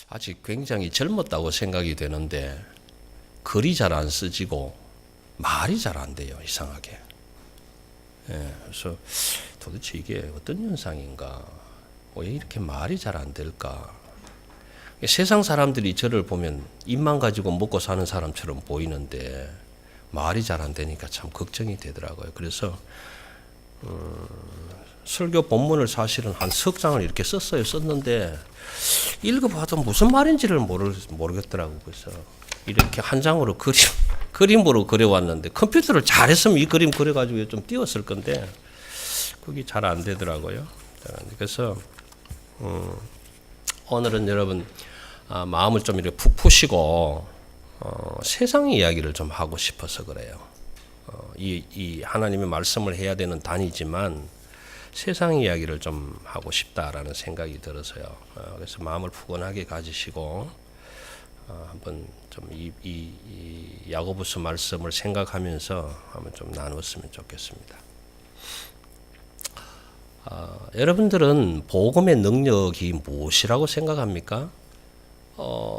아직 굉장히 젊었다고 생각이 되는데 글이 잘 안 쓰지고 말이 잘 안 돼요. 이상하게. 그래서 도대체 이게 어떤 현상인가? 왜 이렇게 말이 잘 안 될까? 세상 사람들이 저를 보면 입만 가지고 먹고 사는 사람처럼 보이는데 말이 잘 안 되니까 참 걱정이 되더라고요. 그래서 설교 본문을 사실은 한 석 장을 이렇게 썼는데 읽어봐도 무슨 말인지를 모르겠더라고요. 그래서 이렇게 한 장으로 그림으로 그려왔는데 컴퓨터를 잘했으면 이 그림 그려가지고 좀 띄웠을 건데 그게 잘 안 되더라고요. 그래서 오늘은 여러분 마음을 좀 이렇게 푹 푸시고 세상 이야기를 좀 하고 싶어서 그래요. 이 하나님의 말씀을 해야 되는 단위지만 세상 이야기를 좀 하고 싶다라는 생각이 들어서요. 그래서 마음을 푸근하게 가지시고 한번 좀 이 야고보서 말씀을 생각하면서 한번 좀 나누었으면 좋겠습니다. 여러분들은 복음의 능력이 무엇이라고 생각합니까?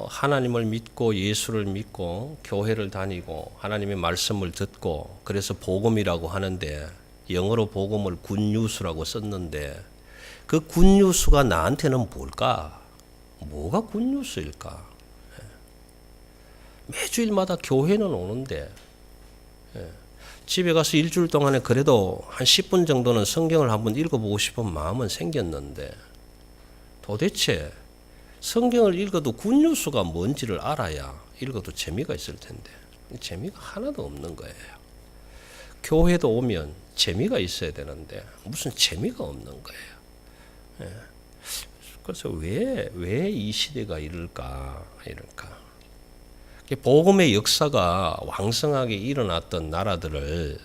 하나님을 믿고 예수를 믿고 교회를 다니고 하나님의 말씀을 듣고 그래서 복음이라고 하는데 영어로 복음을 굿뉴스라고 썼는데 그 굿뉴스가 나한테는 뭘까? 뭐가 굿뉴스일까? 매주일마다 교회는 오는데 집에 가서 일주일 동안에 그래도 한 10분 정도는 성경을 한번 읽어보고 싶은 마음은 생겼는데 도대체 성경을 읽어도 굿뉴스가 뭔지를 알아야 읽어도 재미가 있을 텐데 재미가 하나도 없는 거예요. 교회도 오면 재미가 있어야 되는데 무슨 재미가 없는 거예요. 그래서 왜 이 시대가 이럴까? 복음의 역사가 왕성하게 일어났던 나라들을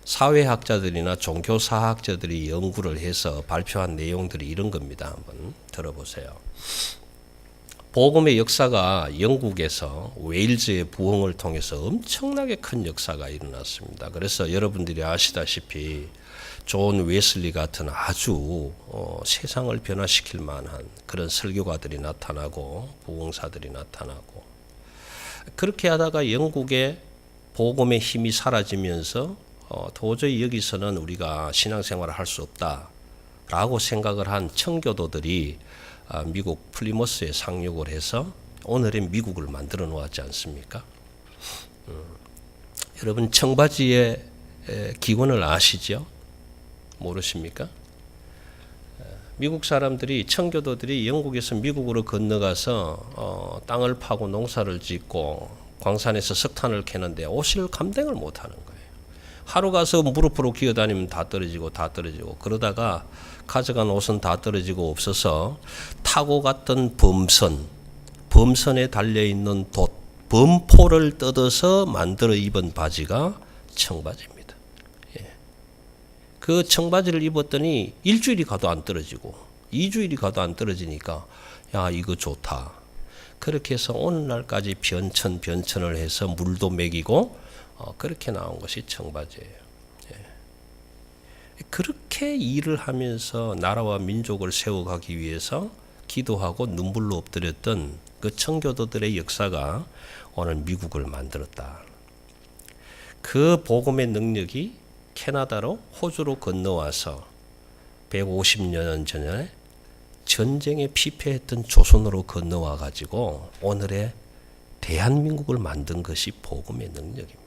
사회학자들이나 종교사학자들이 연구를 해서 발표한 내용들이 이런 겁니다. 한번 들어보세요. 복음의 역사가 영국에서 웨일즈의 부흥을 통해서 엄청나게 큰 역사가 일어났습니다. 그래서 여러분들이 아시다시피 존 웨슬리 같은 아주 세상을 변화시킬 만한 그런 설교가들이 나타나고 부흥사들이 나타나고 그렇게 하다가 영국의 복음의 힘이 사라지면서 도저히 여기서는 우리가 신앙생활을 할 수 없다라고 생각을 한 청교도들이 미국 플리머스에 상륙을 해서 오늘의 미국을 만들어 놓았지 않습니까? 여러분 청바지의 기원을 아시죠? 모르십니까? 미국 사람들이 청교도들이 영국에서 미국으로 건너가서 땅을 파고 농사를 짓고 광산에서 석탄을 캐는데 옷을 감당을 못하는 거예요. 하루 가서 무릎으로 기어다니면 다 떨어지고 그러다가 가져간 옷은 다 떨어지고 없어서 타고 갔던 범선에 달려있는 범포를 뜯어서 만들어 입은 바지가 청바지입니다. 그 청바지를 입었더니 일주일이 가도 안 떨어지고 2주일이 가도 안 떨어지니까 야 이거 좋다. 그렇게 해서 오늘날까지 변천을 해서 물도 먹이고 그렇게 나온 것이 청바지예요. 그렇게 일을 하면서 나라와 민족을 세워가기 위해서 기도하고 눈물로 엎드렸던 그 청교도들의 역사가 오늘 미국을 만들었다. 그 복음의 능력이 캐나다로 호주로 건너와서 150년 전에 전쟁에 피폐했던 조선으로 건너와 가지고 오늘의 대한민국을 만든 것이 복음의 능력입니다.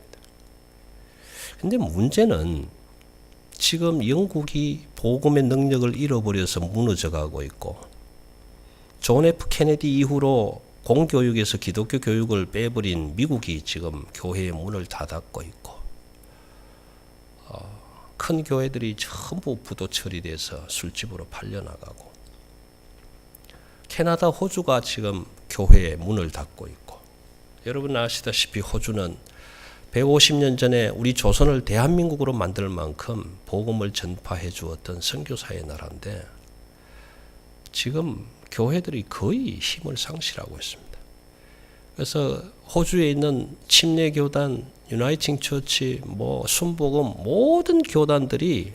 근데 문제는 지금 영국이 복음의 능력을 잃어버려서 무너져 가고 있고 존 F 케네디 이후로 공교육에서 기독교 교육을 빼버린 미국이 지금 교회의 문을 닫고 있고 큰 교회들이 전부 부도 처리돼서 술집으로 팔려나가고 캐나다, 호주가 지금 교회의 문을 닫고 있고 여러분 아시다시피 호주는 150년 전에 우리 조선을 대한민국으로 만들 만큼 복음을 전파해 주었던 선교사의 나라인데 지금 교회들이 거의 힘을 상실하고 있습니다. 그래서 호주에 있는 침례교단, 유나이팅 처치, 순복음 모든 교단들이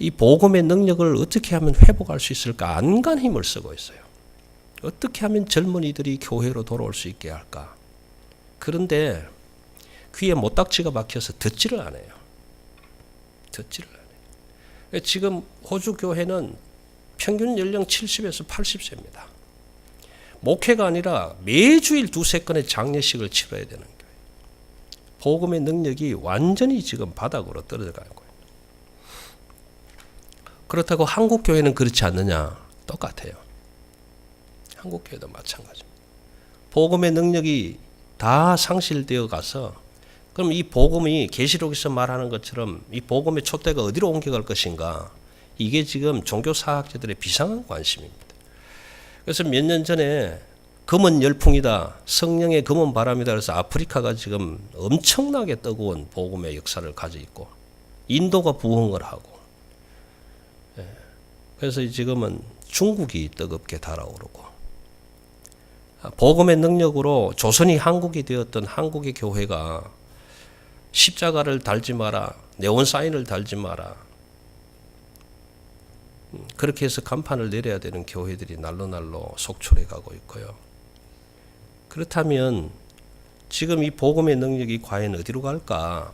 이 복음의 능력을 어떻게 하면 회복할 수 있을까 안간 힘을 쓰고 있어요. 어떻게 하면 젊은이들이 교회로 돌아올 수 있게 할까? 그런데 귀에 못딱지가 박혀서 듣지를 않아요. 듣지를 않아요. 지금 호주 교회는 평균 연령 70에서 80세입니다. 목회가 아니라 매주일 2-3건의 장례식을 치러야 되는 거예요. 복음의 능력이 완전히 지금 바닥으로 떨어져가는 거예요. 그렇다고 한국 교회는 그렇지 않느냐? 똑같아요. 한국 교회도 마찬가지입니다. 복음의 능력이 다 상실되어 가서 그럼 이 복음이 계시록에서 말하는 것처럼 이 복음의 촛대가 어디로 옮겨갈 것인가? 이게 지금 종교사학자들의 비상한 관심입니다. 그래서 몇 년 전에 검은 열풍이다, 성령의 검은 바람이다 그래서 아프리카가 지금 엄청나게 뜨거운 복음의 역사를 가지고 있고 인도가 부흥을 하고 그래서 지금은 중국이 뜨겁게 달아오르고 복음의 능력으로 조선이 한국이 되었던 한국의 교회가 십자가를 달지 마라, 네온 사인을 달지 마라 그렇게 해서 간판을 내려야 되는 교회들이 날로 속출해 가고 있고요. 그렇다면 지금 이 복음의 능력이 과연 어디로 갈까?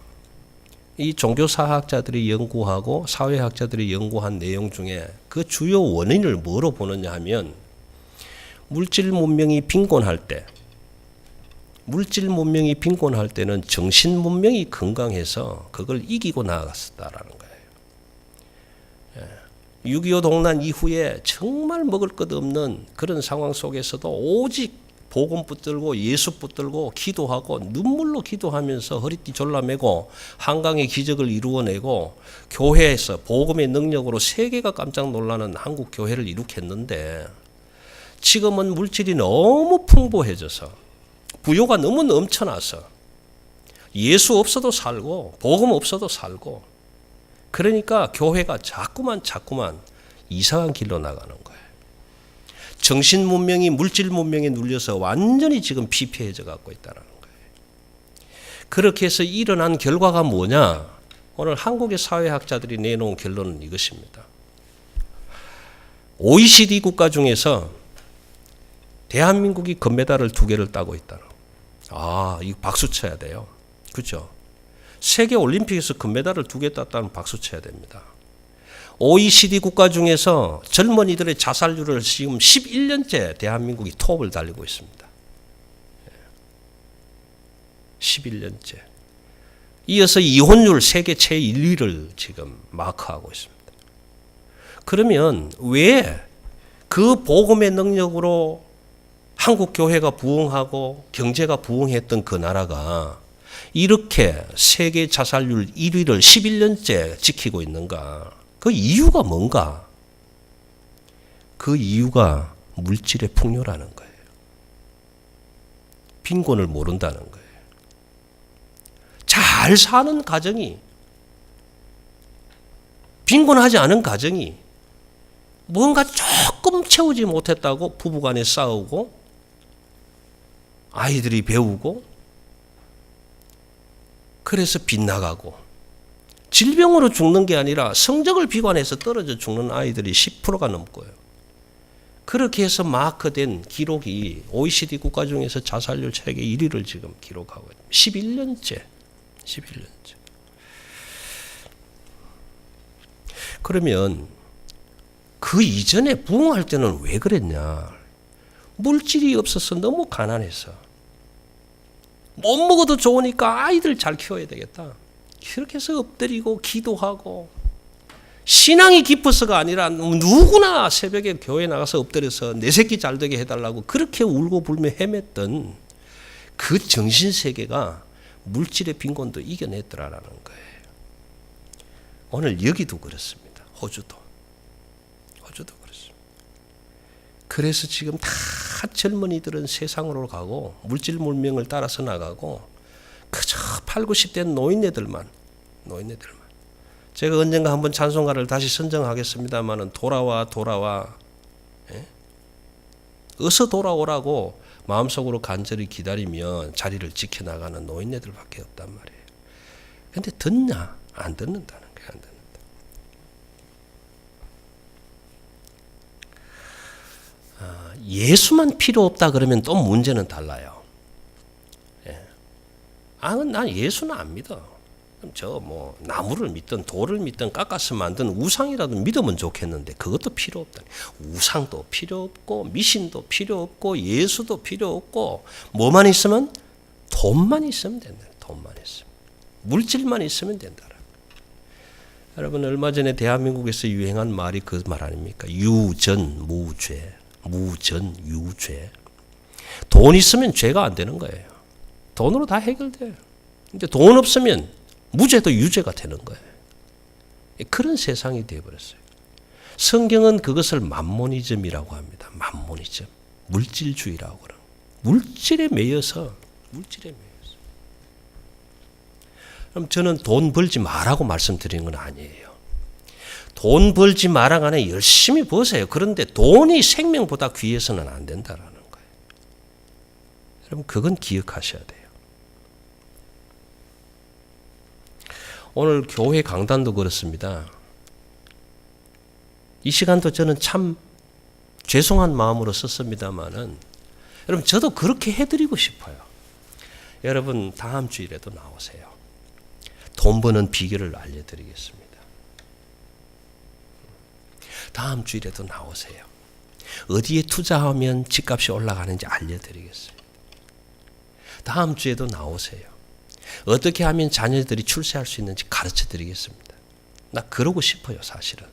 이 종교사학자들이 연구하고 사회학자들이 연구한 내용 중에 그 주요 원인을 뭐로 보느냐 하면 물질 문명이 빈곤할 때는 정신 문명이 건강해서 그걸 이기고 나아갔다라는 거예요. 6.25 동란 이후에 정말 먹을 것 없는 그런 상황 속에서도 오직 복음 붙들고 예수 붙들고 기도하고 눈물로 기도하면서 허리띠 졸라매고 한강의 기적을 이루어내고 교회에서 복음의 능력으로 세계가 깜짝 놀라는 한국 교회를 이룩했는데 지금은 물질이 너무 풍부해져서 부요가 너무 넘쳐나서 예수 없어도 살고 복음 없어도 살고 그러니까 교회가 자꾸만 이상한 길로 나가는 거예요. 정신 문명이 물질 문명에 눌려서 완전히 지금 피폐해져 갖고 있다는 거예요. 그렇게 해서 일어난 결과가 뭐냐? 오늘 한국의 사회학자들이 내놓은 결론은 이것입니다. OECD 국가 중에서 대한민국이 금메달을 2개를 따고 있다는 거예요. 이거 박수 쳐야 돼요. 그렇죠? 세계 올림픽에서 금메달을 2개 땄다는 박수 쳐야 됩니다. OECD 국가 중에서 젊은이들의 자살률을 지금 11년째 대한민국이 톱을 달리고 있습니다. 11년째. 이어서 이혼율 세계 제1위를 지금 마크하고 있습니다. 그러면 왜 그 복음의 능력으로 한국 교회가 부흥하고 경제가 부흥했던 그 나라가 이렇게 세계 자살률 1위를 11년째 지키고 있는가? 그 이유가 뭔가? 그 이유가 물질의 풍요라는 거예요. 빈곤을 모른다는 거예요. 잘 사는 가정이, 빈곤하지 않은 가정이 뭔가 조금 채우지 못했다고 부부간에 싸우고 아이들이 배우고 그래서 빗나가고 질병으로 죽는 게 아니라 성적을 비관해서 떨어져 죽는 아이들이 10%가 넘고요. 그렇게 해서 마크된 기록이 OECD 국가 중에서 자살률 세계 1위를 지금 기록하고 있습니다. 11년째. 그러면 그 이전에 부흥할 때는 왜 그랬냐? 물질이 없어서 너무 가난해서 못 먹어도 좋으니까 아이들 잘 키워야 되겠다. 그렇게 해서 엎드리고 기도하고 신앙이 깊어서가 아니라 누구나 새벽에 교회 나가서 엎드려서 내 새끼 잘 되게 해달라고 그렇게 울고 불며 헤맸던 그 정신세계가 물질의 빈곤도 이겨냈더라라는 거예요. 오늘 여기도 그렇습니다. 호주도 그렇습니다. 그래서 지금 다 젊은이들은 세상으로 가고 물질 문명을 따라서 나가고 그저 8, 90대 노인네들만. 제가 언젠가 한번 찬송가를 다시 선정하겠습니다마는 돌아와. 예? 어서 돌아오라고 마음속으로 간절히 기다리면 자리를 지켜나가는 노인네들밖에 없단 말이에요. 그런데 듣냐? 안 듣는다는 거예요. 안 듣는다. 예수만 필요 없다 그러면 또 문제는 달라요. 예. 난 예수는 안 믿어. 저 뭐 나무를 믿든 돌을 믿든 깎아서 만든 우상이라도 믿으면 좋겠는데 그것도 필요 없다니. 우상도 필요 없고 미신도 필요 없고 예수도 필요 없고 뭐만 있으면 돈만 있으면 된다. 돈만 있으면. 물질만 있으면 된다. 여러분 얼마 전에 대한민국에서 유행한 말이 그 말 아닙니까? 유전무죄. 무전유죄. 돈 있으면 죄가 안 되는 거예요. 돈으로 다 해결돼요. 근데 돈 없으면 무죄도 유죄가 되는 거예요. 그런 세상이 되어버렸어요. 성경은 그것을 맘모니즘이라고 합니다. 맘모니즘. 물질주의라고 그래요. 물질에 매여서. 그럼 저는 돈 벌지 말라고 말씀드리는 건 아니에요. 돈 벌지 마라가 아니라 열심히 버세요. 그런데 돈이 생명보다 귀해서는 안 된다라는 거예요. 여러분 그건 기억하셔야 돼요. 오늘 교회 강단도 그렇습니다. 이 시간도 저는 참 죄송한 마음으로 썼습니다마는 여러분 저도 그렇게 해드리고 싶어요. 여러분 다음 주일에도 나오세요. 돈 버는 비결을 알려드리겠습니다. 다음 주일에도 나오세요. 어디에 투자하면 집값이 올라가는지 알려드리겠어요. 다음 주에도 나오세요. 어떻게 하면 자녀들이 출세할 수 있는지 가르쳐드리겠습니다. 나 그러고 싶어요, 사실은.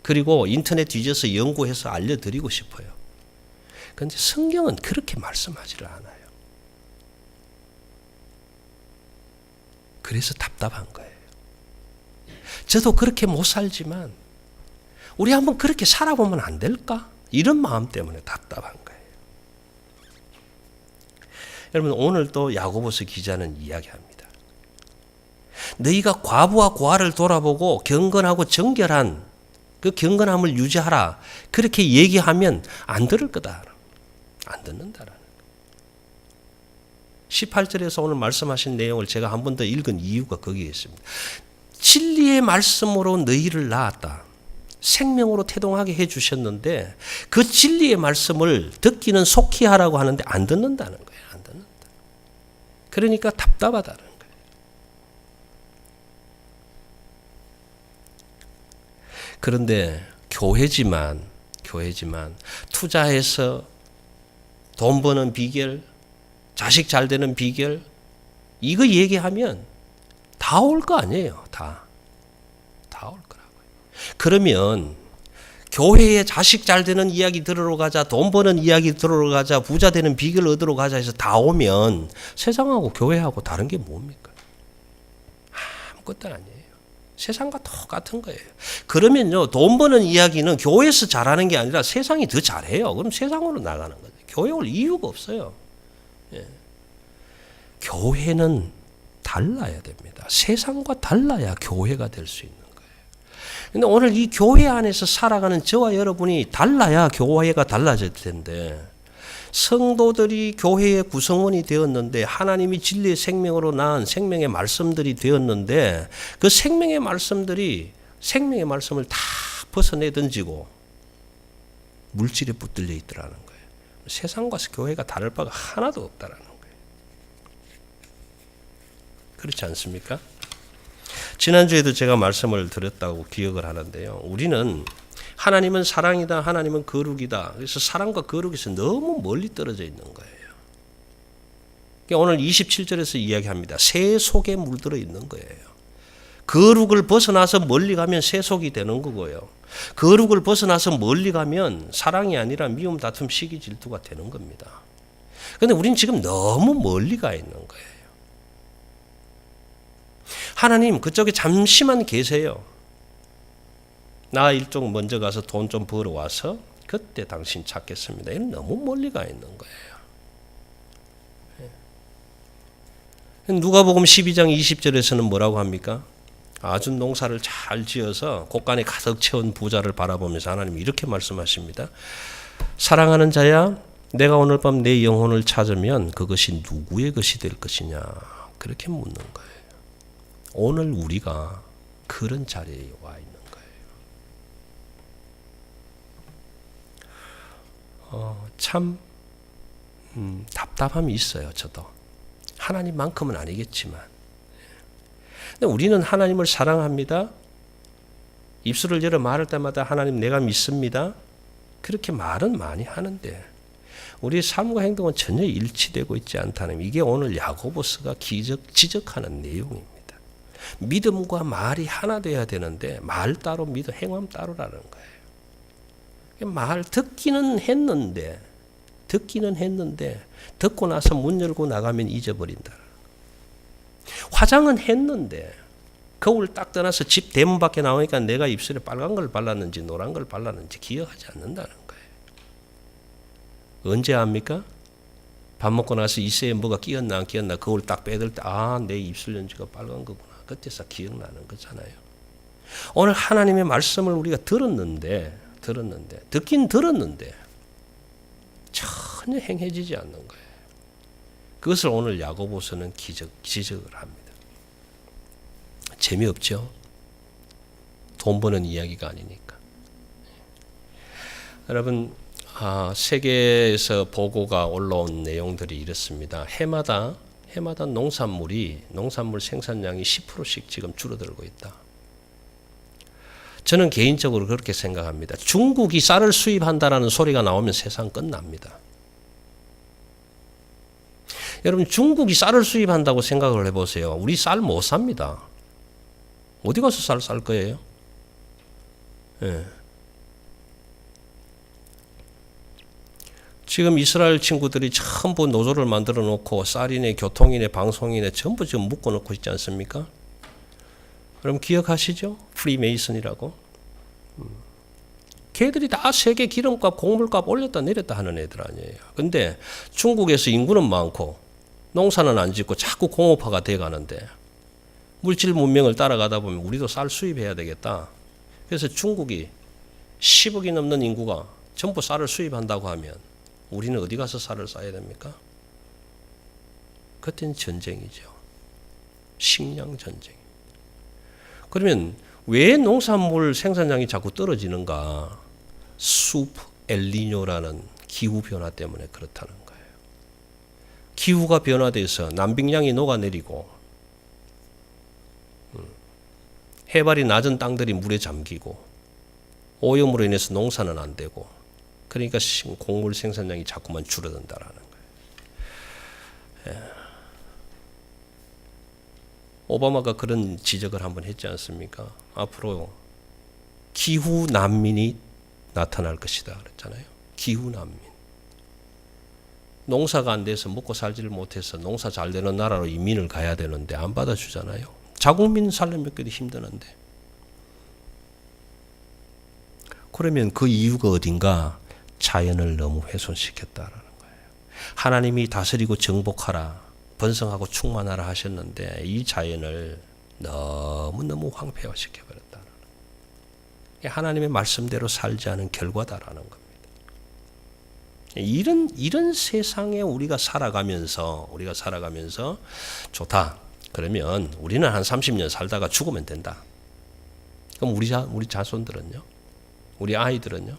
그리고 인터넷 뒤져서 연구해서 알려드리고 싶어요. 그런데 성경은 그렇게 말씀하지를 않아요. 그래서 답답한 거예요. 저도 그렇게 못 살지만 우리 한번 그렇게 살아보면 안 될까? 이런 마음 때문에 답답한 거예요. 여러분 오늘 또 야고보서 기자는 이야기합니다. 너희가 과부와 고아를 돌아보고 경건하고 정결한 그 경건함을 유지하라. 그렇게 얘기하면 안 들을 거다. 안 듣는다라는. 18절에서 오늘 말씀하신 내용을 제가 한 번 더 읽은 이유가 거기에 있습니다. 진리의 말씀으로 너희를 낳았다. 생명으로 태동하게 해주셨는데 그 진리의 말씀을 듣기는 속히 하라고 하는데 안 듣는다는 거예요. 안 듣는다. 그러니까 답답하다는 거예요. 그런데 교회지만 투자해서 돈 버는 비결, 자식 잘 되는 비결 이거 얘기하면 다 올 거 아니에요. 다 올 거라고요. 그러면 교회에 자식 잘 되는 이야기 들으러 가자, 돈 버는 이야기 들으러 가자, 부자 되는 비결 얻으러 가자 해서 다 오면 세상하고 교회하고 다른 게 뭡니까? 아무것도 아니에요. 세상과 똑같은 거예요. 그러면요, 돈 버는 이야기는 교회에서 잘하는 게 아니라 세상이 더 잘해요. 그럼 세상으로 나가는 거죠. 교회 올 이유가 없어요. 예. 교회는 달라야 됩니다. 세상과 달라야 교회가 될 수 있는 거예요. 근데 오늘 이 교회 안에서 살아가는 저와 여러분이 달라야 교회가 달라질 텐데, 성도들이 교회의 구성원이 되었는데 하나님이 진리의 생명으로 낳은 생명의 말씀들이 되었는데 그 생명의 말씀들이 생명의 말씀을 다 벗어내 던지고 물질에 붙들려 있더라는 거예요. 세상과 교회가 다를 바가 하나도 없다라는 거예요. 그렇지 않습니까? 지난주에도 제가 말씀을 드렸다고 기억을 하는데요. 우리는 하나님은 사랑이다. 하나님은 거룩이다. 그래서 사랑과 거룩에서 너무 멀리 떨어져 있는 거예요. 오늘 27절에서 이야기합니다. 새 속에 물들어 있는 거예요. 거룩을 벗어나서 멀리 가면 새 속이 되는 거고요. 거룩을 벗어나서 멀리 가면 사랑이 아니라 미움, 다툼, 시기, 질투가 되는 겁니다. 그런데 우리는 지금 너무 멀리 가 있는 거예요. 하나님 그쪽에 잠시만 계세요. 나 일종 먼저 가서 돈 좀 벌어와서 그때 당신 찾겠습니다. 이건 너무 멀리 가 있는 거예요. 누가복음 12장 20절에서는 뭐라고 합니까? 아주 농사를 잘 지어서 곳간에 가득 채운 부자를 바라보면서 하나님이 이렇게 말씀하십니다. 사랑하는 자야, 내가 오늘 밤 내 영혼을 찾으면 그것이 누구의 것이 될 것이냐? 그렇게 묻는 거예요. 오늘 우리가 그런 자리에 와 있는 거예요. 참 답답함이 있어요. 저도 하나님만큼은 아니겠지만, 근데 우리는 하나님을 사랑합니다. 입술을 열어 말할 때마다 하나님 내가 믿습니다. 그렇게 말은 많이 하는데 우리의 삶과 행동은 전혀 일치되고 있지 않다는, 이게 오늘 야고보스가 지적하는 내용입니다. 믿음과 말이 하나 돼야 되는데 말 따로 믿음 행함 따로라는 거예요. 말 듣기는 했는데 듣고 나서 문 열고 나가면 잊어버린다. 화장은 했는데 거울 딱 떠나서 집 대문 밖에 나오니까 내가 입술에 빨간 걸 발랐는지 노란 걸 발랐는지 기억하지 않는다는 거예요. 언제 압니까? 밥 먹고 나서 이새에 뭐가 끼었나 안 끼었나 거울 딱 빼들 때 내 입술 연지가 빨간 거구나. 그때서 기억나는 거잖아요. 오늘 하나님의 말씀을 우리가 들었는데 듣긴 들었는데 전혀 행해지지 않는 거예요. 그것을 오늘 야고보서는 지적을 합니다. 재미없죠? 돈 버는 이야기가 아니니까. 여러분, 세계에서 보고가 올라온 내용들이 이렇습니다. 해마다 농산물 생산량이 10%씩 지금 줄어들고 있다. 저는 개인적으로 그렇게 생각합니다. 중국이 쌀을 수입한다라는 소리가 나오면 세상 끝납니다. 여러분, 중국이 쌀을 수입한다고 생각을 해보세요. 우리 쌀 못 삽니다. 어디 가서 쌀 쌀 거예요? 예. 지금 이스라엘 친구들이 전부 노조를 만들어 놓고 쌀이네 교통이네 방송이네 전부 지금 묶어 놓고 있지 않습니까? 그럼 기억하시죠? 프리메이슨이라고. 걔들이 다 세계 기름값, 곡물값 올렸다 내렸다 하는 애들 아니에요. 근데 중국에서 인구는 많고 농사는 안 짓고 자꾸 공업화가 돼 가는데 물질 문명을 따라가다 보면 우리도 쌀 수입해야 되겠다. 그래서 중국이 10억이 넘는 인구가 전부 쌀을 수입한다고 하면 우리는 어디 가서 쌀을 싸야 됩니까? 그때는 전쟁이죠. 식량 전쟁. 그러면 왜 농산물 생산량이 자꾸 떨어지는가? 숲 엘니뇨라는 기후 변화 때문에 그렇다는 거예요. 기후가 변화돼서 남빙량이 녹아내리고 해발이 낮은 땅들이 물에 잠기고 오염으로 인해서 농사는 안 되고, 그러니까 곡물 생산량이 자꾸만 줄어든다라는 거예요. 예. 오바마가 그런 지적을 한번 했지 않습니까? 앞으로 기후 난민이 나타날 것이다 그랬잖아요. 기후 난민. 농사가 안 돼서 먹고 살지를 못해서 농사 잘 되는 나라로 이민을 가야 되는데 안 받아주잖아요. 자국민 살려먹기도 힘드는데. 그러면 그 이유가 어딘가? 자연을 너무 훼손시켰다라는 거예요. 하나님이 다스리고 정복하라, 번성하고 충만하라 하셨는데 이 자연을 너무너무 황폐화시켜버렸다는 거예요. 하나님의 말씀대로 살지 않은 결과다라는 겁니다. 이런 세상에 우리가 살아가면서 좋다. 그러면 우리는 한 30년 살다가 죽으면 된다. 그럼 우리 자손들은요? 우리 아이들은요?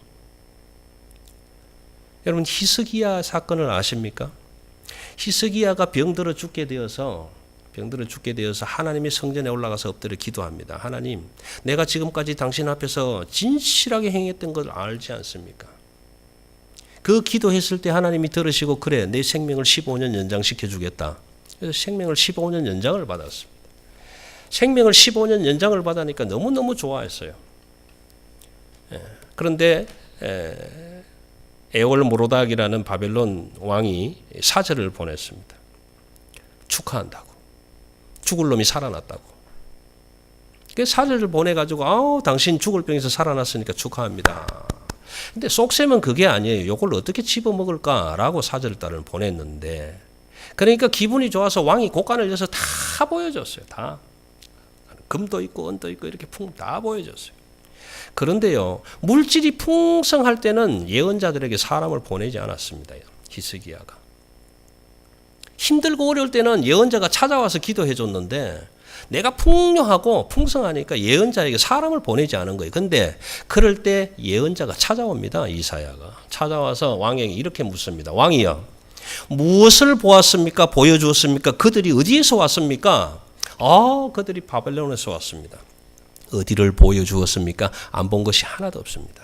여러분, 히스기야 사건을 아십니까? 히스기야가 병들어 죽게 되어서 하나님의 성전에 올라가서 엎드려 기도합니다. 하나님, 내가 지금까지 당신 앞에서 진실하게 행했던 걸 알지 않습니까? 그 기도했을 때 하나님이 들으시고, 그래, 내 생명을 15년 연장시켜 주겠다. 그래서 생명을 15년 연장을 받았습니다. 생명을 15년 연장을 받으니까 너무너무 좋아했어요. 그런데 에올모로닥이라는 바벨론 왕이 사절을 보냈습니다. 축하한다고. 죽을 놈이 살아났다고. 그 사절을 보내가지고 당신 죽을 병에서 살아났으니까 축하합니다. 근데 속셈은 그게 아니에요. 이걸 어떻게 집어먹을까라고 사절단을 보냈는데, 그러니까 기분이 좋아서 왕이 곡간을 열어서 다 보여줬어요. 다. 금도 있고 은도 있고 이렇게 다 보여줬어요. 그런데요, 물질이 풍성할 때는 예언자들에게 사람을 보내지 않았습니다. 히스기야가. 힘들고 어려울 때는 예언자가 찾아와서 기도해 줬는데 내가 풍요하고 풍성하니까 예언자에게 사람을 보내지 않은 거예요. 근데 그럴 때 예언자가 찾아옵니다. 이사야가. 찾아와서 왕에게 이렇게 묻습니다. 왕이여, 무엇을 보았습니까? 보여주었습니까? 그들이 어디에서 왔습니까? 그들이 바벨론에서 왔습니다. 어디를 보여주었습니까? 안 본 것이 하나도 없습니다.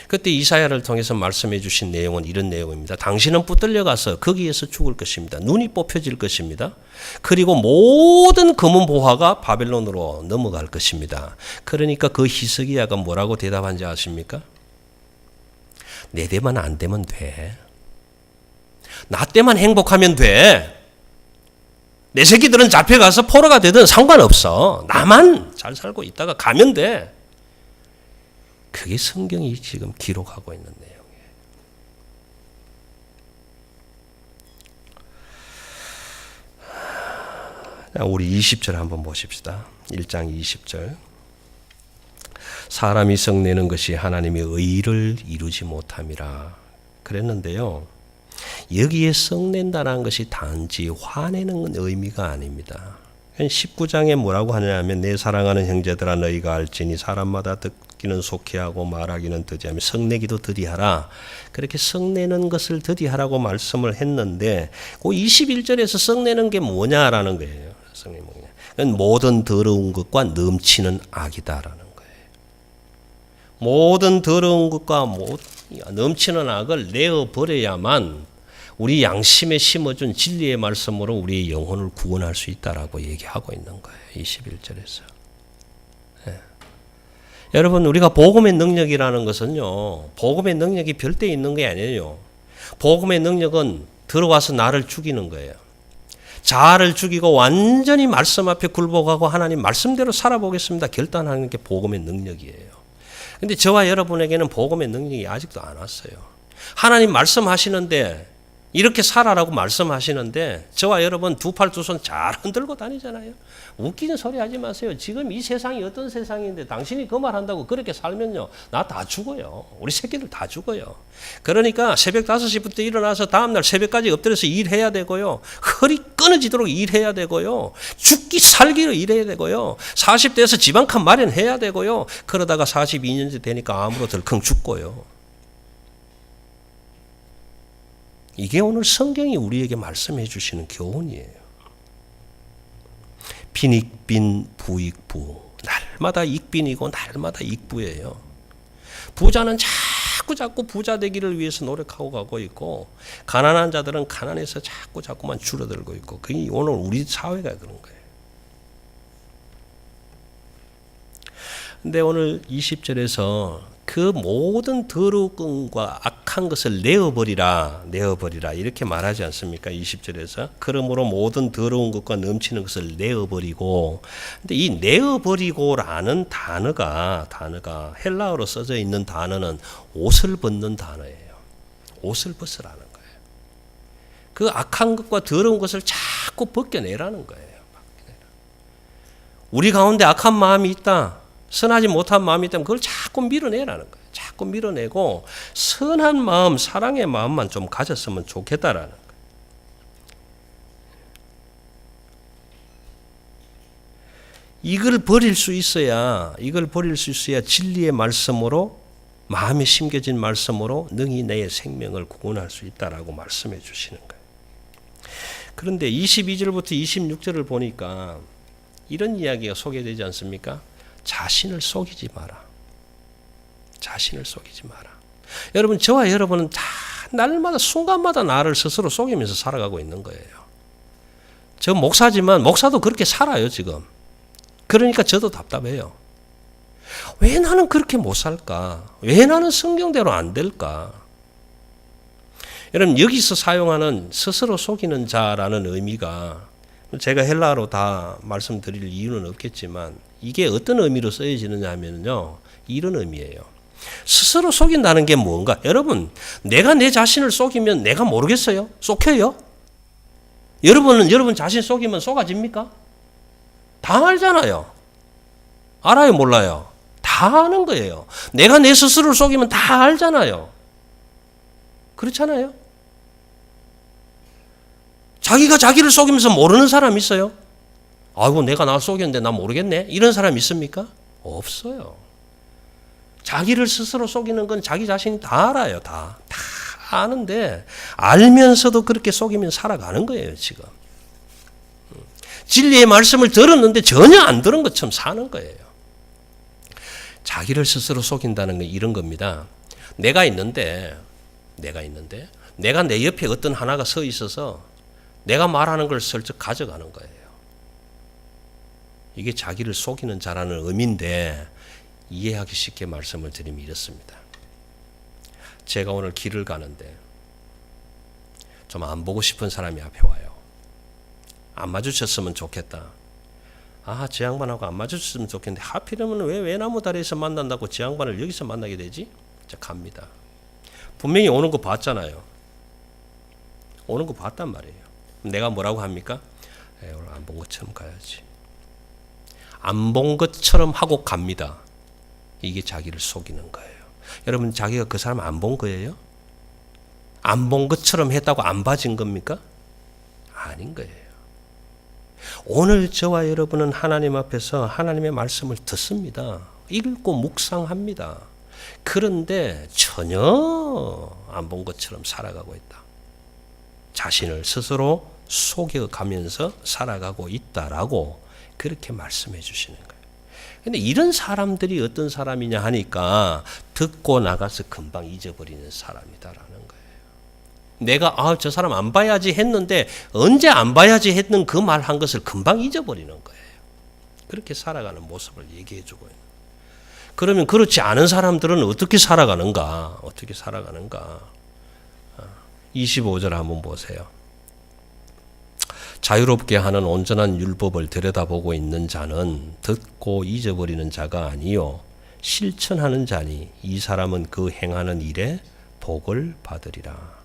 그때 이사야를 통해서 말씀해 주신 내용은 이런 내용입니다. 당신은 붙들려 가서 거기에서 죽을 것입니다. 눈이 뽑혀질 것입니다. 그리고 모든 검은 보화가 바벨론으로 넘어갈 것입니다. 그러니까 그 히스기야가 뭐라고 대답한지 아십니까? 내 때만 안 되면 돼. 나 때만 행복하면 돼. 내 새끼들은 잡혀가서 포로가 되든 상관없어. 나만 잘 살고 있다가 가면 돼. 그게 성경이 지금 기록하고 있는 내용이에요. 우리 20절 한번 보십시다. 1장 20절. 사람이 성내는 것이 하나님의 의를 이루지 못함이라 그랬는데요. 여기에 성낸다는 것이 단지 화내는 의미가 아닙니다. 19장에 뭐라고 하냐면 내 사랑하는 형제들아 너희가 알지니 사람마다 듣기는 속히하고 말하기는 더디하며 성내기도 더디하라. 그렇게 성내는 것을 더디하라고 말씀을 했는데 그 21절에서 성내는 게 뭐냐라는 거예요. 성내는 뭐냐? 모든 더러운 것과 넘치는 악이다라는 거예요. 모든 더러운 것과 넘치는 악을 내어버려야만 우리 양심에 심어준 진리의 말씀으로 우리의 영혼을 구원할 수 있다라고 얘기하고 있는 거예요. 21절에서. 네. 여러분, 우리가 복음의 능력이라는 것은요, 복음의 능력이 별대 있는 게 아니에요. 복음의 능력은 들어와서 나를 죽이는 거예요. 자아를 죽이고 완전히 말씀 앞에 굴복하고 하나님 말씀대로 살아보겠습니다. 결단하는 게 복음의 능력이에요. 근데 저와 여러분에게는 복음의 능력이 아직도 안 왔어요. 하나님 말씀하시는데 이렇게 살아라고 말씀하시는데 저와 여러분 두 팔 두 손 잘 흔들고 다니잖아요. 웃기는 소리 하지 마세요. 지금 이 세상이 어떤 세상인데 당신이 그 말 한다고 그렇게 살면요. 나 다 죽어요. 우리 새끼들 다 죽어요. 그러니까 새벽 5시부터 일어나서 다음날 새벽까지 엎드려서 일해야 되고요. 허리 끊어지도록 일해야 되고요. 죽기 살기로 일해야 되고요. 40대에서 집 한 칸 마련해야 되고요. 그러다가 42년째 되니까 암으로 덜컹 죽고요. 이게 오늘 성경이 우리에게 말씀해 주시는 교훈이에요. 빈익빈 부익부. 날마다 익빈이고 날마다 익부예요. 부자는 자꾸 부자 되기를 위해서 노력하고 가고 있고 가난한 자들은 가난해서 자꾸만 줄어들고 있고 그게 오늘 우리 사회가 그런 거예요. 근데 오늘 20절에서 그 모든 더러움과 악한 것을 내어버리라 이렇게 말하지 않습니까? 20절에서 그러므로 모든 더러운 것과 넘치는 것을 내어버리고 근데 이 내어버리고라는 단어가 헬라어로 써져 있는 단어는 옷을 벗는 단어예요. 옷을 벗으라는 거예요. 그 악한 것과 더러운 것을 자꾸 벗겨내라는 거예요. 우리 가운데 악한 마음이 있다. 선하지 못한 마음이 있다면 그걸 자꾸 밀어내라는 거예요. 자꾸 밀어내고 선한 마음, 사랑의 마음만 좀 가졌으면 좋겠다라는 거예요. 이걸 버릴 수 있어야 진리의 말씀으로 마음에 심겨진 말씀으로 능히 내 생명을 구원할 수 있다라고 말씀해 주시는 거예요. 그런데 22절부터 26절을 보니까 이런 이야기가 소개되지 않습니까? 자신을 속이지 마라. 자신을 속이지 마라. 여러분, 저와 여러분은 다 날마다 순간마다 나를 스스로 속이면서 살아가고 있는 거예요. 저 목사지만 목사도 그렇게 살아요, 지금. 그러니까 저도 답답해요. 왜 나는 그렇게 못 살까? 왜 나는 성경대로 안 될까? 여러분, 여기서 사용하는 스스로 속이는 자라는 의미가 제가 헬라어로 다 말씀드릴 이유는 없겠지만 이게 어떤 의미로 쓰여지느냐 하면요. 이런 의미예요. 스스로 속인다는 게 뭔가? 여러분, 내가 내 자신을 속이면 내가 모르겠어요? 속여요? 여러분은 여러분 자신 속이면 속아집니까? 다 알잖아요. 알아요, 몰라요? 다 아는 거예요. 내가 내 스스로를 속이면 다 알잖아요. 그렇잖아요? 자기가 자기를 속이면서 모르는 사람 있어요? 아이고 내가 나 속였는데 나 모르겠네. 이런 사람 있습니까? 없어요. 자기를 스스로 속이는 건 자기 자신이 다 알아요. 다 아는데 알면서도 그렇게 속이면 살아가는 거예요. 지금. 진리의 말씀을 들었는데 전혀 안 들은 것처럼 사는 거예요. 자기를 스스로 속인다는 건 이런 겁니다. 내가 있는데 내가 내 옆에 어떤 하나가 서 있어서 내가 말하는 걸 슬쩍 가져가는 거예요. 이게 자기를 속이는 자라는 의미인데 이해하기 쉽게 말씀을 드리면 이렇습니다. 제가 오늘 길을 가는데 좀 안 보고 싶은 사람이 앞에 와요. 안 마주쳤으면 좋겠다. 아, 저 양반하고 안 마주쳤으면 좋겠는데 하필이면 왜 외나무 다리에서 만난다고 저 양반을 여기서 만나게 되지? 자, 갑니다. 분명히 오는 거 봤잖아요. 오는 거 봤단 말이에요. 내가 뭐라고 합니까? 오늘 안 본 것처럼 가야지. 안 본 것처럼 하고 갑니다. 이게 자기를 속이는 거예요. 여러분, 자기가 그 사람 안 본 거예요? 안 본 것처럼 했다고 안 봐진 겁니까? 아닌 거예요. 오늘 저와 여러분은 하나님 앞에서 하나님의 말씀을 듣습니다. 읽고 묵상합니다. 그런데 전혀 안 본 것처럼 살아가고 있다. 자신을 스스로 속여가면서 살아가고 있다라고 그렇게 말씀해 주시는 거예요. 근데 이런 사람들이 어떤 사람이냐 하니까 듣고 나가서 금방 잊어버리는 사람이다라는 거예요. 내가 저 사람 안 봐야지 했는데 언제 안 봐야지 했는 그 말 한 것을 금방 잊어버리는 거예요. 그렇게 살아가는 모습을 얘기해 주고 있는. 그러면 그렇지 않은 사람들은 어떻게 살아가는가? 25절 한번 보세요. 자유롭게 하는 온전한 율법을 들여다보고 있는 자는 듣고 잊어버리는 자가 아니요 실천하는 자니 이 사람은 그 행하는 일에 복을 받으리라.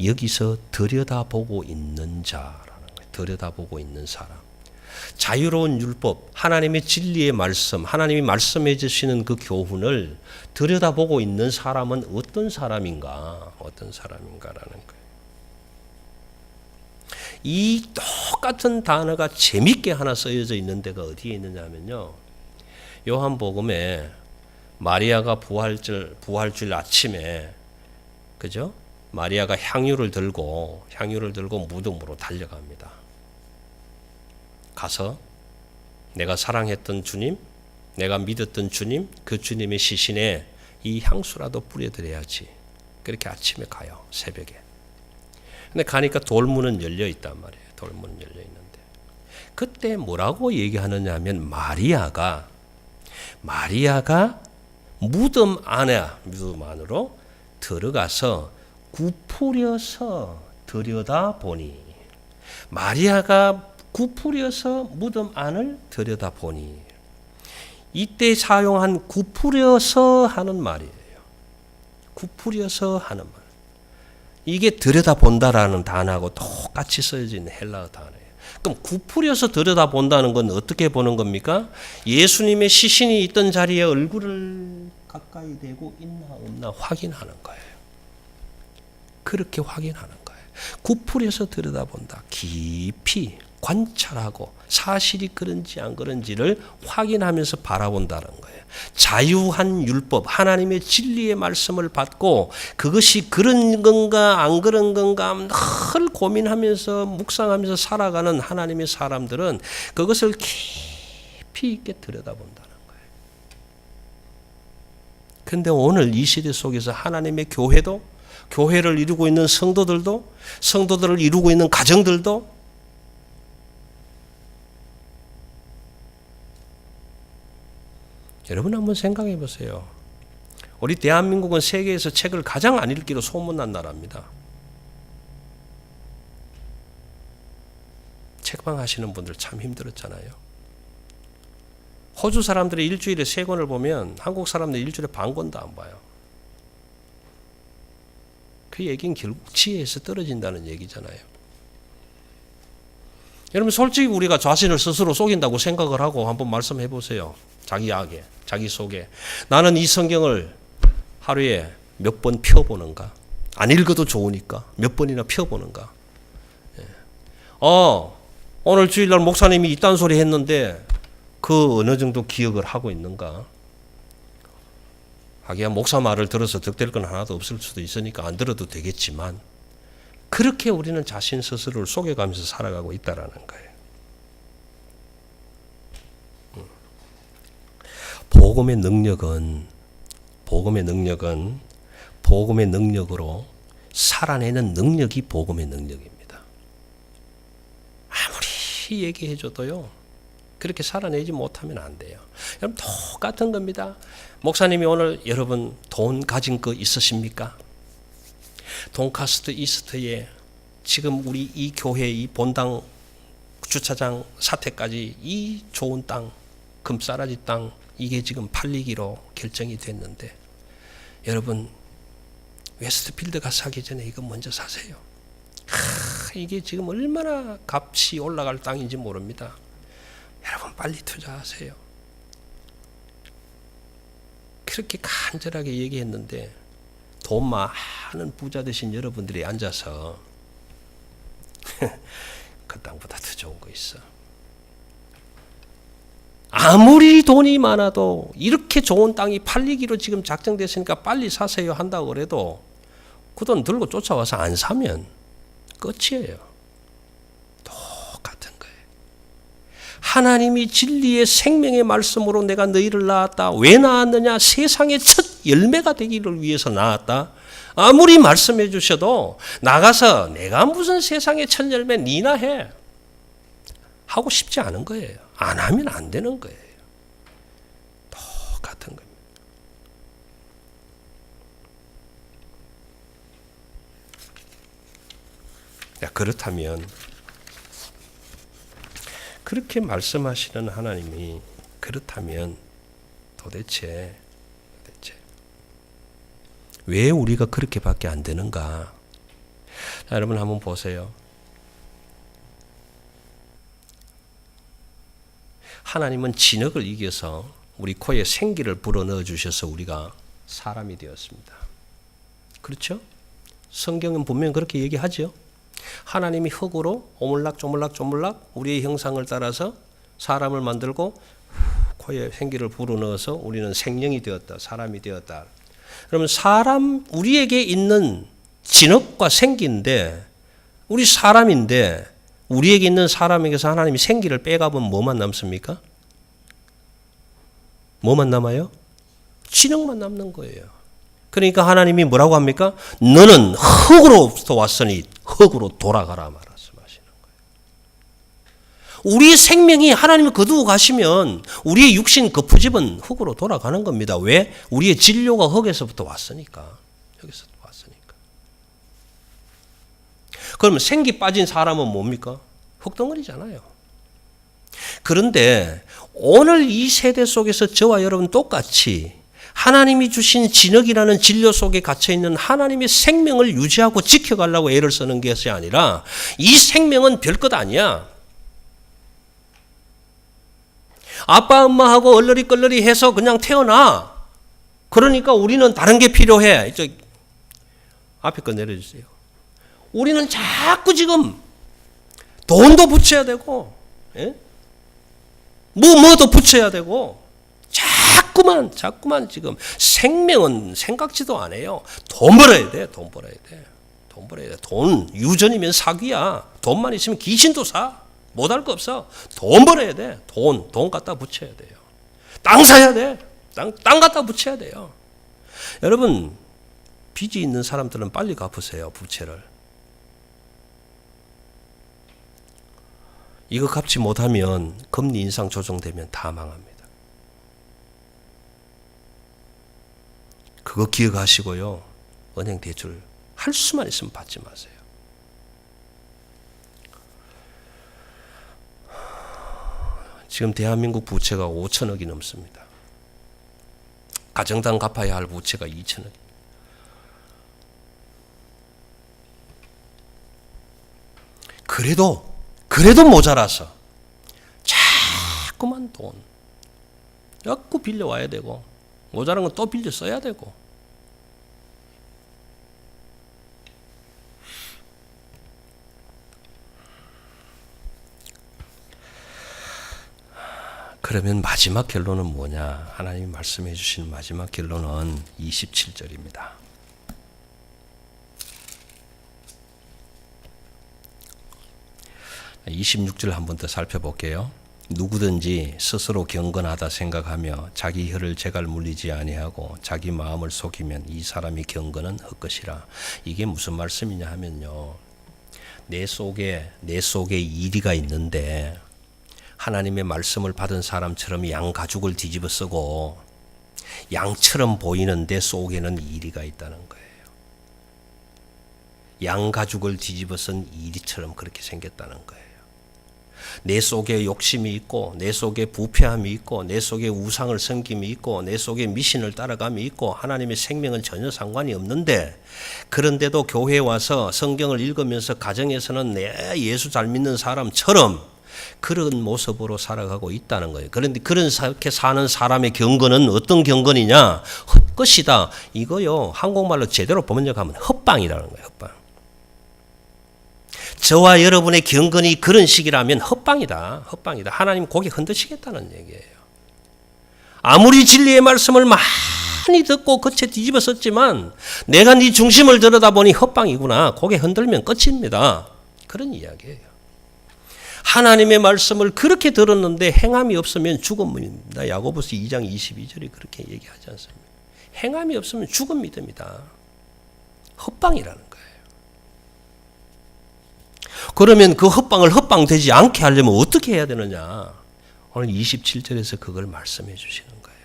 여기서 들여다보고 있는 자라는 거예요. 들여다보고 있는 사람. 자유로운 율법, 하나님의 진리의 말씀, 하나님이 말씀해 주시는 그 교훈을 들여다보고 있는 사람은 어떤 사람인가라는 거예요. 이 똑같은 단어가 재밌게 하나 쓰여져 있는 데가 어디에 있느냐면요. 요한복음에 마리아가 부활절 아침에, 그죠? 마리아가 향유를 들고 무덤으로 달려갑니다. 가서 내가 사랑했던 주님, 내가 믿었던 주님, 그 주님의 시신에 이 향수라도 뿌려드려야지. 그렇게 아침에 가요. 새벽에. 근데 가니까 돌문은 열려 있단 말이에요. 돌문은 열려 있는데 그때 뭐라고 얘기하느냐 하면 마리아가 무덤 안으로 들어가서 굽으려서 들여다보니 마리아가 굽으려서 무덤 안을 들여다보니 이때 사용한 굽으려서 하는 말이에요. 굽으려서 하는 말. 이게 들여다본다라는 단어하고 똑같이 쓰여져 있는 헬라어 단어예요. 그럼 굽으려서 들여다본다는 건 어떻게 보는 겁니까? 예수님의 시신이 있던 자리에 얼굴을 가까이 대고 있나 없나 확인하는 거예요. 그렇게 확인하는 거예요. 굽으려서 들여다본다. 깊이 관찰하고 사실이 그런지 안 그런지를 확인하면서 바라본다는 거예요. 자유한 율법, 하나님의 진리의 말씀을 받고 그것이 그런 건가 안 그런 건가 늘 고민하면서 묵상하면서 살아가는 하나님의 사람들은 그것을 깊이 있게 들여다본다는 거예요. 그런데 오늘 이 시대 속에서 하나님의 교회도, 교회를 이루고 있는 성도들도, 성도들을 이루고 있는 가정들도 여러분 한번 생각해 보세요. 우리 대한민국은 세계에서 책을 가장 안 읽기로 소문난 나라입니다. 책방 하시는 분들 참 힘들었잖아요. 호주 사람들이 일주일에 3권을 보면 한국 사람들이 일주일에 반 권도 안 봐요. 그 얘기는 결국 지혜에서 떨어진다는 얘기잖아요. 여러분 솔직히 우리가 자신을 스스로 속인다고 생각을 하고 한번 말씀해 보세요. 자기 속에 나는 이 성경을 하루에 몇 번 펴보는가? 안 읽어도 좋으니까 몇 번이나 펴보는가? 오늘 주일날 목사님이 이딴 소리 했는데 그 어느 정도 기억을 하고 있는가? 하기야 목사 말을 들어서 득될 건 하나도 없을 수도 있으니까 안 들어도 되겠지만 그렇게 우리는 자신 스스로를 속여가면서 살아가고 있다라는 거예요. 복음의 능력은 복음의 능력으로 살아내는 능력이 복음의 능력입니다. 아무리 얘기해줘도요, 그렇게 살아내지 못하면 안 돼요. 여러분, 똑같은 겁니다. 목사님이 오늘 여러분 돈 가진 거 있으십니까? 돈카스트 이스트에 지금 우리 이 교회 이 본당 주차장 사태까지 이 좋은 땅, 금싸라지 땅, 이게 지금 팔리기로 결정이 됐는데 여러분 웨스트필드 가서 사기 전에 이거 먼저 사세요. 이게 지금 얼마나 값이 올라갈 땅인지 모릅니다. 여러분 빨리 투자하세요. 그렇게 간절하게 얘기했는데 돈 많은 부자 되신 여러분들이 앉아서 그 땅보다 더 좋은 거 있어. 아무리 돈이 많아도 이렇게 좋은 땅이 팔리기로 지금 작정됐으니까 빨리 사세요 한다고 그래도 그 돈 들고 쫓아와서 안 사면 끝이에요. 똑같은 거예요. 하나님이 진리의 생명의 말씀으로 내가 너희를 낳았다. 왜 낳았느냐? 세상의 첫 열매가 되기를 위해서 낳았다. 아무리 말씀해 주셔도 나가서 내가 무슨 세상의 첫 열매 니나 해. 하고 싶지 않은 거예요. 안 하면 안 되는 거예요. 똑같은 겁니다. 그렇다면 그렇게 말씀하시는 하나님이 그렇다면 도대체 왜 우리가 그렇게밖에 안 되는가? 자, 여러분 한번 보세요. 하나님은 진흙을 이겨서 우리 코에 생기를 불어넣어 주셔서 우리가 사람이 되었습니다. 그렇죠? 성경은 분명히 그렇게 얘기하죠. 하나님이 흙으로 오물락 우리의 형상을 따라서 사람을 만들고 코에 생기를 불어넣어서 우리는 생명이 되었다. 사람이 되었다. 그러면 우리에게 있는 진흙과 생기인데 우리 사람인데 우리에게 있는 사람에게서 하나님이 생기를 빼가면 뭐만 남습니까? 뭐만 남아요? 진흙만 남는 거예요. 그러니까 하나님이 뭐라고 합니까? 너는 흙으로부터 왔으니 흙으로 돌아가라 말씀하시는 거예요. 우리의 생명이 하나님을 거두고 가시면 우리의 육신 그 푸집은 흙으로 돌아가는 겁니다. 왜? 우리의 진료가 흙에서부터 왔으니까. 여기서부터 왔으니까. 그러면 생기 빠진 사람은 뭡니까? 흙덩어리잖아요. 그런데 오늘 이 세대 속에서 저와 여러분 똑같이 하나님이 주신 진흙이라는 진료 속에 갇혀있는 하나님의 생명을 유지하고 지켜가려고 애를 쓰는 것이 아니라 이 생명은 별것 아니야. 아빠 엄마하고 얼러리 해서 그냥 태어나. 그러니까 우리는 다른 게 필요해. 이쪽 앞에 거 내려주세요. 우리는 자꾸 지금 돈도 붙여야 되고 뭐도 붙여야 되고 자꾸만 지금 생명은 생각지도 안 해요. 돈 벌어야 돼. 돈 유전이면 사기야. 돈만 있으면 귀신도 사. 못할 거 없어. 돈 벌어야 돼. 돈 갖다 붙여야 돼요. 땅 사야 돼. 땅 갖다 붙여야 돼요. 여러분 빚이 있는 사람들은 빨리 갚으세요. 부채를. 이거 갚지 못하면 금리 인상 조정되면 다 망합니다. 그거 기억하시고요. 은행 대출 할 수만 있으면 받지 마세요. 지금 대한민국 부채가 5천억이 넘습니다. 가정당 갚아야 할 부채가 2천억. 그래도 모자라서 자꾸만 자꾸 빌려와야 되고 모자란 건 또 빌려 써야 되고 그러면 마지막 결론은 뭐냐? 하나님이 말씀해 주시는 마지막 결론은 27절입니다. 26절 한 번 더 살펴볼게요. 누구든지 스스로 경건하다 생각하며 자기 혀를 제갈 물리지 아니하고 자기 마음을 속이면 이 사람이 경건은 헛것이라. 이게 무슨 말씀이냐 하면요, 내 속에 이리가 있는데 하나님의 말씀을 받은 사람처럼 양 가죽을 뒤집어 쓰고 양처럼 보이는 내 속에는 이리가 있다는 거예요. 양 가죽을 뒤집어 쓴 이리처럼 그렇게 생겼다는 거예요. 내 속에 욕심이 있고, 내 속에 부패함이 있고, 내 속에 우상을 섬김이 있고, 내 속에 미신을 따라감이 있고, 하나님의 생명은 전혀 상관이 없는데, 그런데도 교회에 와서 성경을 읽으면서 가정에서는 내 예수 잘 믿는 사람처럼 그런 모습으로 살아가고 있다는 거예요. 그런데 그렇게 사는 사람의 경건은 어떤 경건이냐? 헛것이다. 이거요, 한국말로 제대로 번역하면 헛방이라는 거예요. 헛방. 저와 여러분의 경건이 그런 식이라면 헛방이다. 헛방이다. 하나님 고개 흔드시겠다는 얘기예요. 아무리 진리의 말씀을 많이 듣고 겉에 뒤집어 썼지만 내가 네 중심을 들여다보니 헛방이구나. 고개 흔들면 끝입니다. 그런 이야기예요. 하나님의 말씀을 그렇게 들었는데 행함이 없으면 죽음입니다. 야고보서 2장 22절이 그렇게 얘기하지 않습니까? 행함이 없으면 죽은 믿음이다. 헛방이라는 거예요. 그러면 그 헛방을 헛방되지 않게 하려면 어떻게 해야 되느냐? 오늘 27절에서 그걸 말씀해 주시는 거예요.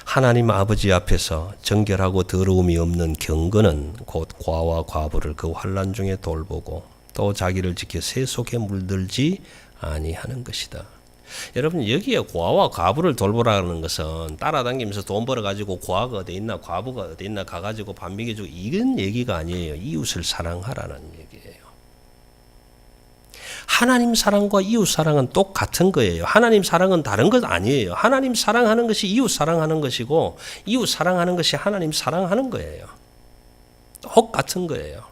하나님 아버지 앞에서 정결하고 더러움이 없는 경건은 곧 과와 과부를 그 환난 중에 돌보고 또 자기를 지켜 새 속에 물들지 아니하는 것이다. 여러분, 여기에 과와 과부를 돌보라는 것은 따라다니면서 돈 벌어가지고 과가 어디 있나 과부가 어디 있나 가가지고 밥 먹여주고 이런 얘기가 아니에요. 이웃을 사랑하라는 얘기예요. 하나님 사랑과 이웃 사랑은 똑같은 거예요. 하나님 사랑은 다른 것 아니에요. 하나님 사랑하는 것이 이웃 사랑하는 것이고 이웃 사랑하는 것이 하나님 사랑하는 거예요. 똑같은 거예요.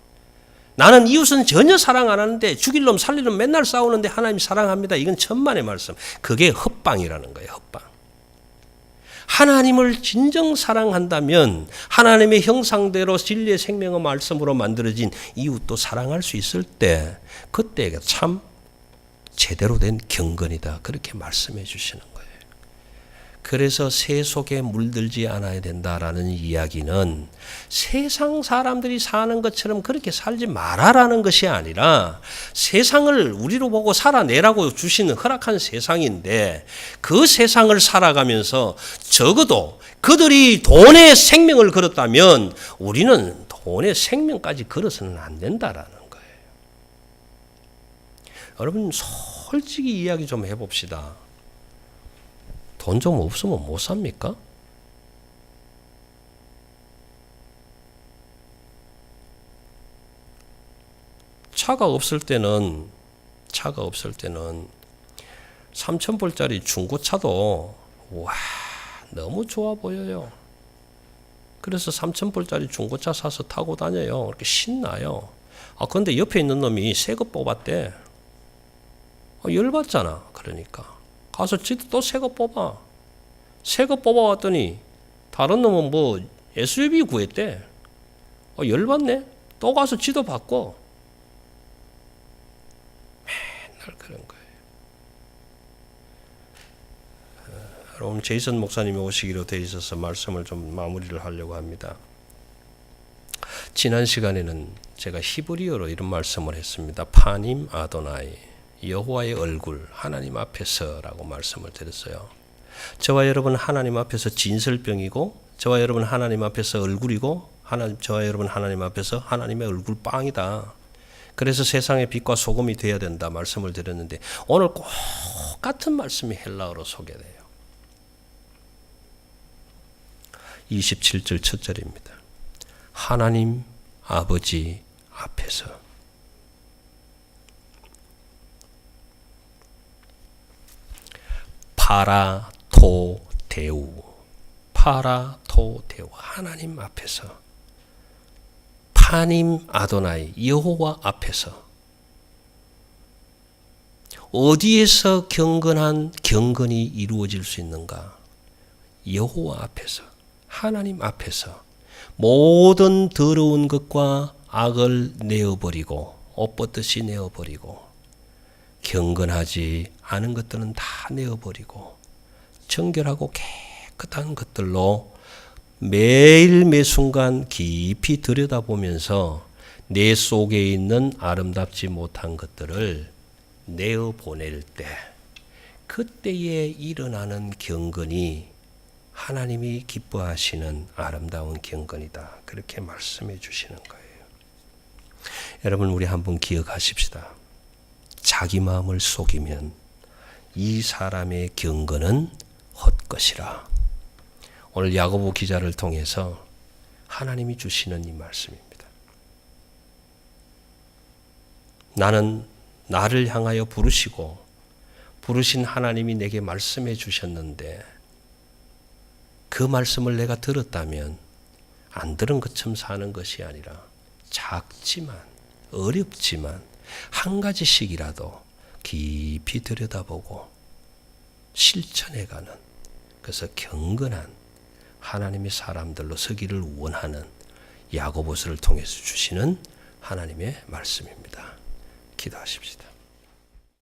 나는 이웃은 전혀 사랑 안 하는데 죽일 놈 살릴 놈 맨날 싸우는데 하나님 사랑합니다. 이건 천만의 말씀. 그게 헛방이라는 거예요. 헛방. 하나님을 진정 사랑한다면 하나님의 형상대로 진리의 생명의 말씀으로 만들어진 이웃도 사랑할 수 있을 때 그때가 참 제대로 된 경건이다. 그렇게 말씀해 주시는 거예요. 그래서 새 속에 물들지 않아야 된다라는 이야기는 세상 사람들이 사는 것처럼 그렇게 살지 말아라는 것이 아니라 세상을 우리로 보고 살아내라고 주시는 허락한 세상인데 그 세상을 살아가면서 적어도 그들이 돈의 생명을 걸었다면 우리는 돈의 생명까지 걸어서는 안 된다라는 거예요. 여러분, 솔직히 이야기 좀 해봅시다. 돈 좀 없으면 못 삽니까? 차가 없을 때는 3,000불짜리 중고차도 와 너무 좋아 보여요. 그래서 3,000불짜리 중고차 사서 타고 다녀요. 그렇게 신나요. 그런데 옆에 있는 놈이 새 거 뽑았대. 열받잖아. 그러니까 가서 지도 또 새 거 뽑아. 새 거 뽑아왔더니 다른 놈은 뭐 SUV 구했대. 열받네. 또 가서 지도 바꿔. 맨날 그런 거예요. 여러분, 제이슨 목사님이 오시기로 돼 있어서 말씀을 좀 마무리를 하려고 합니다. 지난 시간에는 제가 히브리어로 이런 말씀을 했습니다. 파님 아도나이, 여호와의 얼굴, 하나님 앞에서라고 말씀을 드렸어요. 저와 여러분 하나님 앞에서 진설병이고, 저와 여러분 하나님 앞에서 얼굴이고, 저와 여러분 하나님 앞에서 하나님의 얼굴 빵이다. 그래서 세상의 빛과 소금이 되어야 된다 말씀을 드렸는데 오늘 꼭 같은 말씀이 헬라어로 소개돼요. 27절 첫 절입니다. 하나님 아버지 앞에서. 파라토데우, 파라토데우, 하나님 앞에서. 파님 아도나이, 여호와 앞에서. 어디에서 경건한 경건이 이루어질 수 있는가? 여호와 앞에서, 하나님 앞에서 모든 더러운 것과 악을 내어버리고 옷 벗듯이 내어버리고 경건하지 않은 것들은 다 내어버리고 정결하고 깨끗한 것들로 매일 매순간 깊이 들여다보면서 내 속에 있는 아름답지 못한 것들을 내어보낼 때 그때에 일어나는 경건이 하나님이 기뻐하시는 아름다운 경건이다. 그렇게 말씀해 주시는 거예요. 여러분, 우리 한번 기억하십시다. 자기 마음을 속이면 이 사람의 경건은 헛것이라. 오늘 야고보 기자를 통해서 하나님이 주시는 이 말씀입니다. 나는 나를 향하여 부르시고 부르신 하나님이 내게 말씀해 주셨는데 그 말씀을 내가 들었다면 안 들은 것처럼 사는 것이 아니라 작지만 어렵지만 한 가지씩이라도 깊이 들여다보고 실천해가는, 그래서 경건한 하나님의 사람들로 서기를 원하는 야고보서를 통해서 주시는 하나님의 말씀입니다. 기도하십시다.